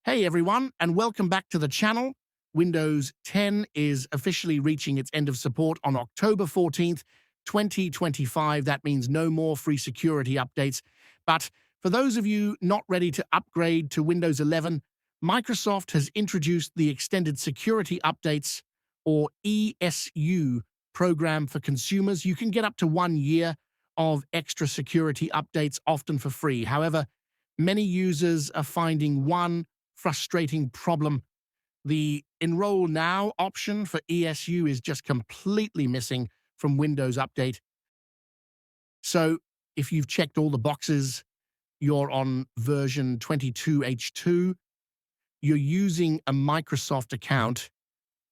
Hey everyone, and welcome back to the channel. Windows 10 is officially reaching its end of support on October 14th, 2025. That means no more free security updates. But for those of you not ready to upgrade to Windows 11, Microsoft has introduced the Extended Security Updates, or ESU, program for consumers. You can get up to 1 year of extra security updates, often for free. However, many users are finding one frustrating problem. The Enroll Now option for ESU is just completely missing from Windows Update. So if you've checked all the boxes, you're on version 22H2, you're using a Microsoft account,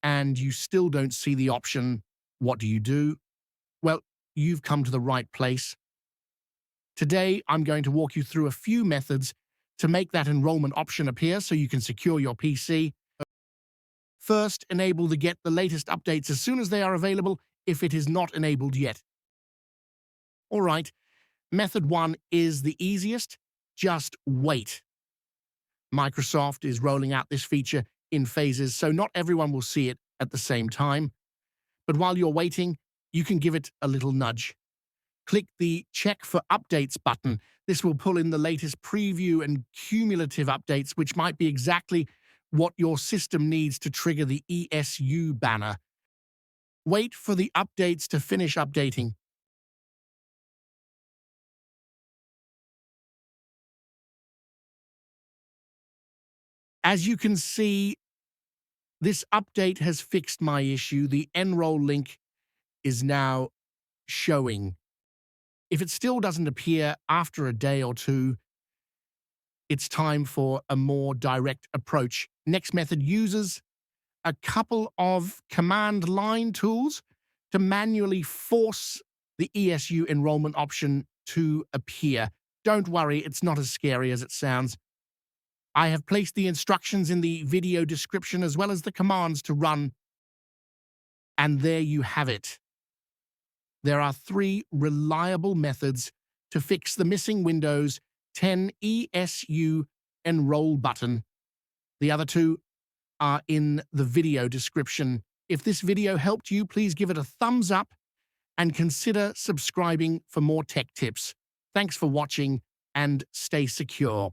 and you still don't see the option, what do you do? Well, you've come to the right place. Today, I'm going to walk you through a few methods to make that enrollment option appear so you can secure your PC. First, enable the Get the latest updates as soon as they are available if it is not enabled yet. All right, method one is the easiest. Just wait. Microsoft is rolling out this feature in phases, so not everyone will see it at the same time. But while you're waiting, you can give it a little nudge. Click the Check for Updates button. This will pull in the latest preview and cumulative updates, which might be exactly what your system needs to trigger the ESU banner. Wait for the updates to finish updating. As you can see, this update has fixed my issue. The Enroll link is now showing. If it still doesn't appear after a day or two, it's time for a more direct approach. Next method uses a couple of command line tools to manually force the ESU enrollment option to appear. Don't worry, it's not as scary as it sounds. I have placed the instructions in the video description as well as the commands to run. And there you have it. There are 3 reliable methods to fix the missing Windows 10 ESU Enroll button. The other 2 are in the video description. If this video helped you, please give it a thumbs up and consider subscribing for more tech tips. Thanks for watching and stay secure.